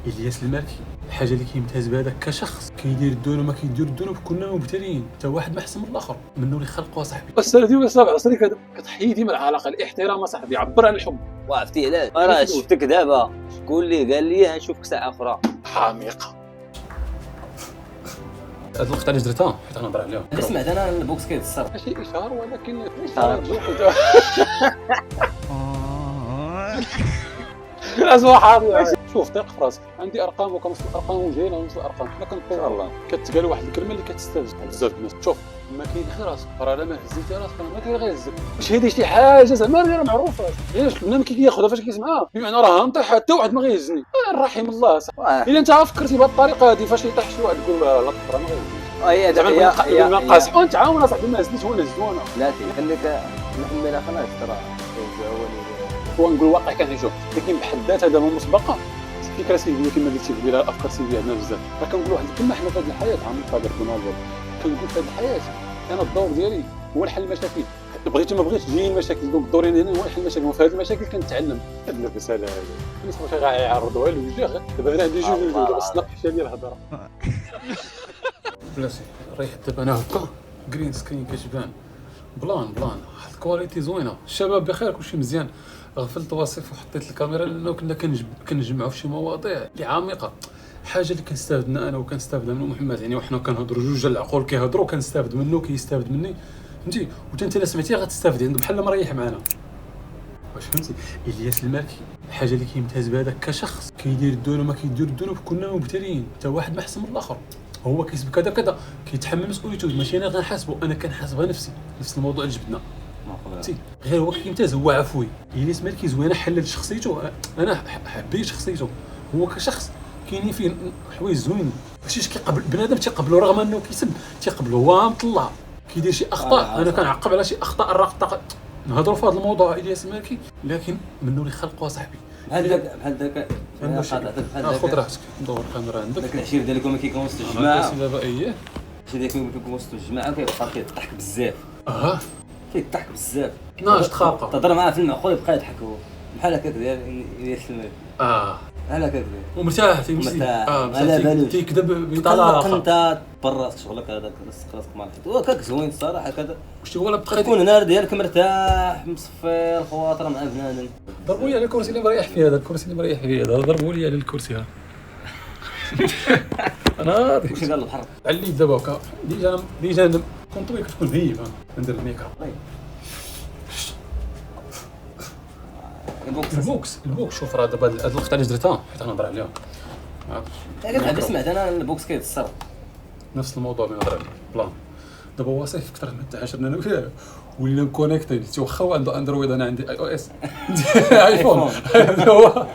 الياس المالكي الحاجه اللي كيمتاز بها داك كشخص كيدير الذنوب ما كيدير الذنوب كلنا مبتلين حتى واحد ما احسن من الاخر منه اللي خلقه صاحبي. السنه ولا 7 عصري كتحيدي من العلاقه الاحترام صاحبي عبر عن الحب. وعرفتي علاش راه شفتك دابا شكون اللي قال لي نشوفك ساعه اخرى حامقه هاد الوقت علاش درتها حيت غنهضر عليها. انا سمعت انا البوكس كيتصر ماشي اشهار ولكن الاسوا حاضر. شوف ثق في راسك عندي ارقام وكنوصل الارقام وجايين نوصل الارقام حنا كنطور الله كتقال واحد الكلمه اللي كتستافز بزاف الناس. شوف ما كاين غير راسك راه لا ما هزيتي راسك ما كاين غير هزك واش هذه شي حاجه زعما غير معروفه علاش البنادم كياخذها فاش كيسمعها بمعنى راه نطيح حتى واحد ما غيهزني رحم الله الا انت فكرتي بهذه الطريقه هذه فاش يطيح شي واحد تقول لا راه ما غيهزنيش هي زعما نقاس ونتعاون صاحبي ما هزنيش هو نهزونا لا خليك نحملها خلاص ترى هو نقول واقع كان شوف لكن بحد ذاتها دابا مسبقه فكره سلبيه كما قلتي قبيله افكار سلبيه عندنا بزاف راه كنقول واحد الكلمه حنا في هذه الحياه عامل قادر بنظر كنقول في هذه الحياه انا الدور ديالي هو الحل المشاكل بغيتي ما بغيتش تجي المشاكل دونك دوري هنا هو الحل المشاكل وفي هذه المشاكل كنتعلم هاد الرساله هذه الناس واش غيعرضوها للوجه دابا انا عندي جوج وجوه بس نقشه ديال الهضره بلاتي ريحت دابا انا هكا جرين سكرين كتبان بلان واحد الكواليتي زوينه الشباب بخير كلشي مزيان غفلت واصف وحطيت الكاميرا لانه كنا كنجمعوا في شي مواضيع اللي عميقه حاجه اللي كنستافد منها انا وكنستافد منه محمد يعني وحنا كنهضروا جوج العقول كيهضروا كنستافد منه كيستافد مني فهمتي وانت الا سمعتيه غتستافد عنده بحال مريح معنا واش فهمتي. الياس المالكي الحاجه اللي كيمتاز بها داك كشخص كيدير الذنوب ما كيدير الذنوب كلنا مبتلين حتى واحد ما احسن من الاخر هو كيسب كذا كيتحمل مسؤوليته ماشي انا غنحاسبه انا كنحاسبها نفسي نفس الموضوع اللي جبدنا فهمتي غير هو كيمتاز هو عفوي الياس مالكي زوينه حلل شخصيته انا حبيت شخصيته هو كشخص كاينين فيه حوايج زوينين فاش كيقبل بنادم تيقبلو رغم انه كيسب تيقبلو هو مطلع كيدير شي اخطاء انا كنعقب على شي اخطاء الرقطه نهضروا في هذا الموضوع الياس مالكي لكن منو اللي خلقه صاحبي بحال داك خذ راحتك ندور الكاميرا عندك داك العشير ديالكم كيكون وسط الجماعه دابا اييه شي داك كيكون وسط الجماعه كيبقى كيضحك بزاف كيضحك بزاف ناش تخاقه تهضر معاه في المعقول يبقى يضحك هو بحال هكاك ديال الملك بحال هكاك ومرتاح تيمشي على بالوش تيكذب بطلاقه انت برا شغلك هذاك راسك مالك هو هكاك زوين الصراحه كذا واش هو تكون هنا ديالك مرتاح مصفي الخواطر مع بنادم. ضربوا لي على الكرسي اللي مريح فيه هذا الكرسي اللي مريح فيه هذا ضربوا لي على الكرسي هذا انا راضي واش قال الحرب عليت دابا هكا ديجا كونطوي كتكون هيب ندير الميكرو البوكس شوف راه دابا هاد الوقت علاش درتها حيت غنهضر عليها انا سمعت انا البوكس كيتصر نفس الموضوع اللي نهضر عليه بلان دابا وصيف كثر من 11 انا وياه ولينا مكونيكتين واخا هو عنده اندرويد انا عندي اي او اس ايفون هو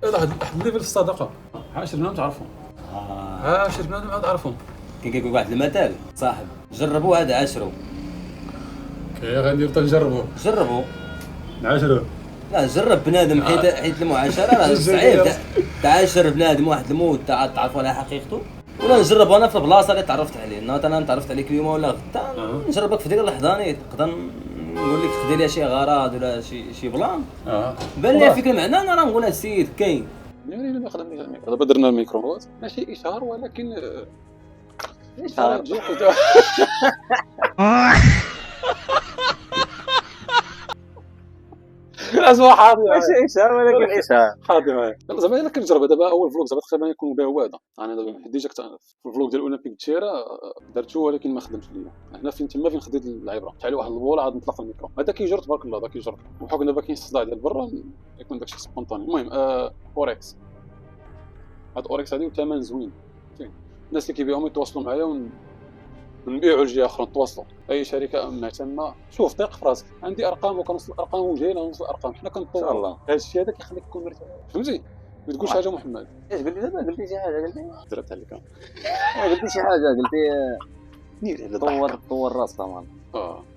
واحد الليفل في الصداقه 10 بنادم تعرفهم 10 بنادم عاد تعرفهم كيقول واحد المثل صاحب جربوا هذا 10 كي غندير تنجربوا جربوا 10 لا جرب بنادم حيت المعاشره راه صعيب تعاشر بنادم واحد الموت تعرفوا على حقيقته ولا نجرب انا في البلاصه اللي تعرفت عليه انا تعرفت عليك اليوم ولا غدا نجربك في ديك اللحظه نقدر نقول لك خدي لي شي غرض ولا شي بلان بان لي فكره معنا انا راه نقول هاد السيد كاين يعني ما خدمنيش الميكرو دابا درنا الميكرو ماشي اشهار ولكن اشهار الاسوا حاضر ماشي اشهار ولكن اشهار حاضر معايا زعما الا كنجرب دابا اول فلوق زعما تقريبا يكون بها هو هذا انا دابا ديجا في الفلوق ديال الاولمبيك تشيرا درتو ولكن ما خدمش ليا هنا فين تما فين خديت العبره تعالي واحد البوله عاد نطلق الميكرو هذا كيجر تبارك الله هذا كيجر وحكم دابا كاين الصداع ديال برا يكون داكشي سبونطاني المهم اوريكس هاد اوريكس هادي وثمن زوين فين الناس اللي كيبيعهم يتواصلوا معايا ونبيعوا لجهه اخرى نتواصلوا اي شركه مهتمه شوف ثق في راسك عندي ارقام وكنوصل الارقام وجايين نوصل الارقام حنا كنطور الله هذا الشيء هذا كيخليك تكون مرتاح فهمتي ما تقولش حاجه محمد اش قلتي دابا قلتي شي حاجه قلتي درتها لك قلتي شي حاجه قلتي طور راسك طبعا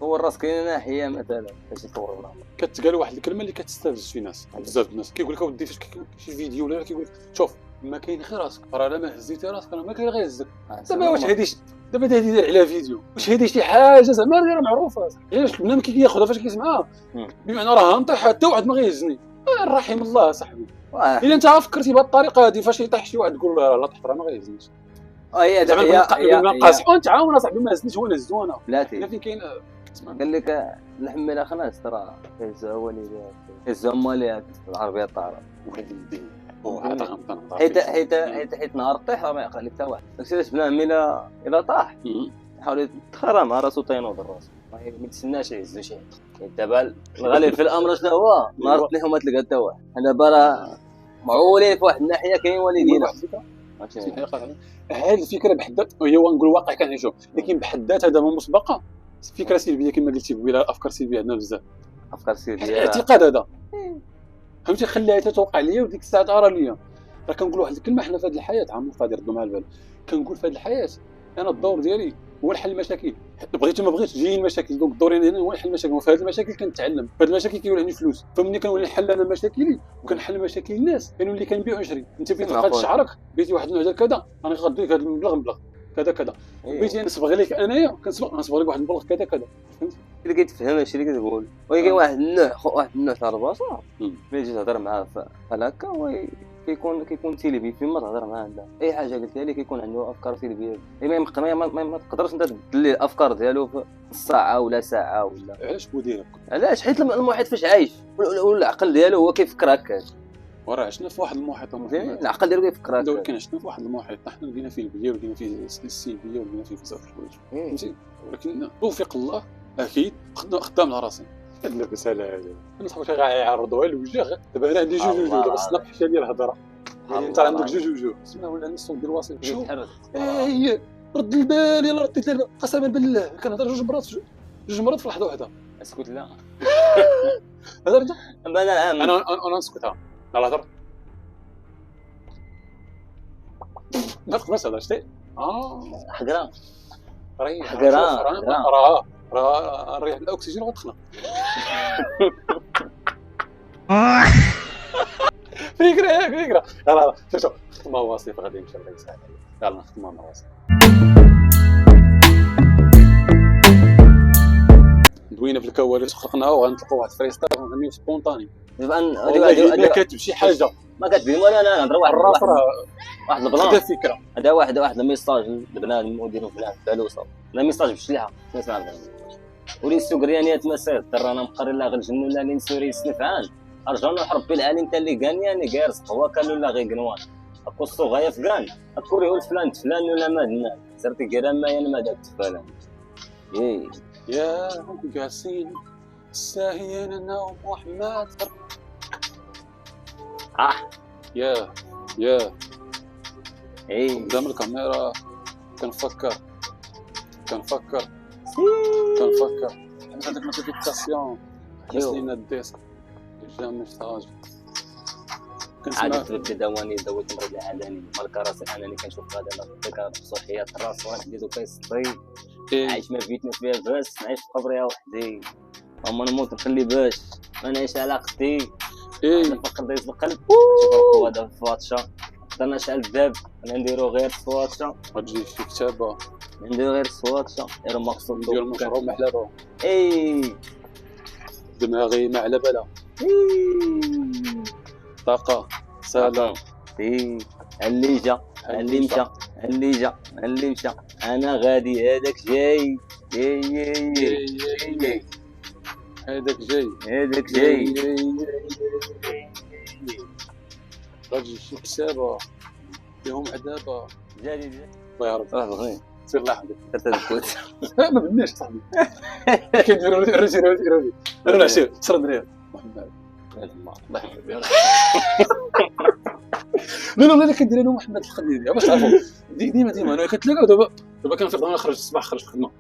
طور راسك كاين ناحيه مثلا باش تطور راسك كتقال واحد الكلمه اللي كتستفز في ناس بزاف الناس كيقول لك اودي فاش شي فيديو ولا كيقول لك شوف ما كاين غير راسك راه لا ما هزيتي راسك راه ما كاين غير هزك دابا واش هادي دابا هادي داير عليها فيديو واش هادي شي حاجه زعما غير معروفه علاش البنادم كياخذها فاش كيسمعها بمعنى راه نطيح حتى واحد ما غيهزني رحم الله صاحبي الا انت فكرتي بهذه الطريقه هذه فاش يطيح شي واحد تقول له لا تحضر ما غيهزنيش هي زعما هي نقاصحوا نتعاون صاحبي ما هزنيش هو نهزو انا بلاتي الا فين كاين قال لك اللحم من خلاص ترى هزها وليدات هزها ماليات العربيه الطاره وليدي حيت نهار طيح راه ما يعقل عليك حتى واحد داكشي علاش بنادم الا طاح يحاول يتخرى مع راسو طينوض الراس ما تسناش يهزو شي حد دابا الغالب في الامر شنو هو نهار طيح وما تلقى حتى واحد حنا دابا راه معولين في واحد الناحيه كاين والدينا هذه الفكره بحد ذاتها هي نقول واقع كنعيشو لكن بحد ذاتها دابا مسبقه فكره سلبيه كما قلتي قبيله الافكار السلبيه عندنا بزاف افكار سلبيه الاعتقاد هذا فهمتي خليها تتوقع ليا وديك الساعه ترى ليا راه كنقول واحد الكلمه حنا في هذه الحياه عام قادر يردوا مع البال كنقول في هذه الحياه انا الدور ديالي هو الحل المشاكل بغيت ما بغيتش جايين المشاكل دونك دوري هنا هو الحل المشاكل وفي هذه المشاكل كنتعلم في هذه المشاكل كيولي فلوس فملي كنولي نحل انا مشاكلي وكنحل مشاكل الناس كنولي كنبيع ونشري انت بغيتي تلقى شعرك بغيتي واحد النوع ديال كذا انا غادي لك هذا المبلغ كذا كذا بغيتي نصبغ لك انايا كنصبغ لك واحد المبلغ كذا فهمتي اللي كتفهم هادشي اللي كتقول ولكن واحد النوع تاع البشر ملي تجي تهضر معاه بحال هكا هو كيكون سلبي فيما تهضر معاه عنده اي حاجه قلتها ليه كيكون عنده افكار سلبيه ما تقدرش انت تبدل ليه الافكار ديالو في ساعه ولا ساعه ولا علاش بودينك علاش حيت المحيط فاش عايش والعقل ديالو هو كيفكر هكا وراه عشنا في واحد المحيط العقل ديالو كيفكر هكا ولكن عشنا في واحد المحيط حنا لقينا فيه البليه ولقينا فيه السلبيه ولقينا فيه بزاف الحوايج فهمتي ولكن توفيق الله اكيد خدام على راسي هاد المساله هذه انا صاحبي غيعرضوها للوجه دابا انا عندي جوج دابا السناب حشا ديال الهضره يعني انت عندك جوج اسمع ولا الصوت ديال الوسيط شوف هي رد البال يلا رديت البال قسما بالله كنهضر جوج مرات في لحظه واحده اسكت لا هضر انت انا نسكتها لا هضر ما تقدرش تهضر شتي حقرا راه الريح الاكسجين غتخنق فكره لا شوف ختمه وصيف غادي ان شاء الله يسهل يلا نختمها مع وصيف دوينا في الكواليس خلقناها وغنطلقوا واحد فريستايل غنغنيو سبونطاني دابا كاتب شي حاجه ما كاتبين ولا انا نهضر واحد البلان هذا فكره هذا واحد الميساج لبنادم وديرو بلان بالو صافي لا ميساج بشليحه نسمع بنادم ولي سوغريانيات مسير رانا مقرر لا غنجن ولا نسوري سنفعان ارجعنا نحرب بالعالي انت اللي غانياني غير هو كان ولا غير قنوان اكوستو غايا فكان اكوري ولد فلان ولا مادنا صرتي كرام ما انا ما دابت فلان يا قاسين ساهيين النوم محمد يا قدام الكاميرا كنفكر هذيك نوتيفيكاسيون حسينا الديسك جا ميساج عاد تبدا دواني دويت مريض العدني مالك راسي انني كنشوف هذا الفكره بصحيه الراس وانا بديتو كيسطي عايش ما بيتنا فيها بس نعيش في قبريه وحدي اما نموت نخلي باش ما نعيش على علاقتي نفكر دايز القلب شوف القوه هذا في فاتشه انا شعل الذهب انا نديرو غير فواتشه غتجي شي كتابه نديرو غير فواتشه غير مقصود ندير المشروب محلبه دماغي ما على بالها طاقه سلام اللي جا اللي مشى انا غادي هذاك جاي هذاك جاي غادي شي كتابه فيهم عذابه جادي الله يعرف غير سير الله يحفظك تتذكر ما بدناش صاحبي كنديروا رجي العشير سرد ريال محمد الله يحفظك لا كندير انا محمد الخليلي باش تعرفوا ديما انا كنتلاقاو دابا كنفيق انا خرجت الصباح خرجت الخدمه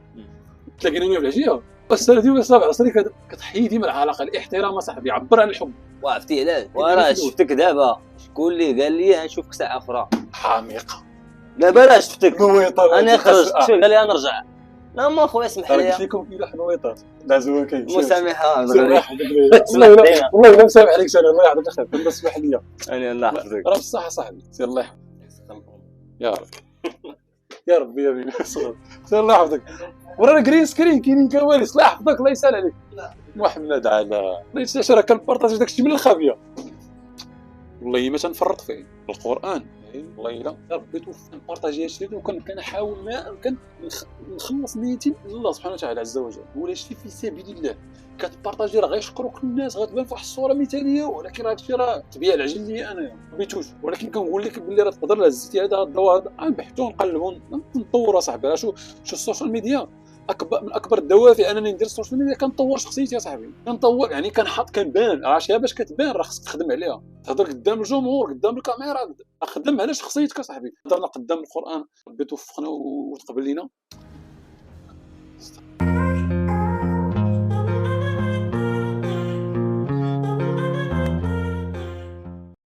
تلاقينا انا في العشيه السنه ديال الصباح العصري كتحيي ديما العلاقه الاحترام صاحبي عبر عن الحب وعرفتي علاش وراه شفتك دابا شكون اللي قال لي نشوفك ساعه اخرى حامقه لا بلاش شفتك انا خرجت قال لي نرجع لا ما خويا اسمح لي قلت لكم كاين حنويطات لازم كاين مسامحه والله لا مسامح عليك سنه الله يعطيك الخير كنت اسمح لي انا الله يحفظك راه بصح صاحبي سير الله يحفظك يا ربي يا بني سير الله يحفظك ورانا جرين سكرين كاينين كواليس الله يحفظك الله يسهل عليك محمد على الله يتشرى كنبارطاجي داكشي من الخافيه والله ما تنفرط فيه القران. والله الا ربيت نبارطاجي هادشي وكنحاول ما نخلص نيتي لله سبحانه وتعالى عز وجل، ولا شي في سبيل الله. كتبارطاجي راه غيشكروك الناس، غتبان في واحد الصوره مثاليه، ولكن راه هادشي راه تبيع العجل لي انا ما بيتوش. ولكن كنقول لك باللي راه تقدر هزيتي هذا الضوء هذا نبحثوا ونقلبوا نطوروا صاحبي. راه شو السوشيال ميديا من اكبر الدوافع انني ندير السوشيال ميديا. كنطور شخصيتي يا صاحبي، كنطور يعني كنبان. راه شي باش كتبان راه خصك تخدم عليها، تهضر قدام الجمهور قدام الكاميرا، خدم على شخصيتك صاحبي. هضرنا قدام القران، ربي توفقنا وتقبل لينا.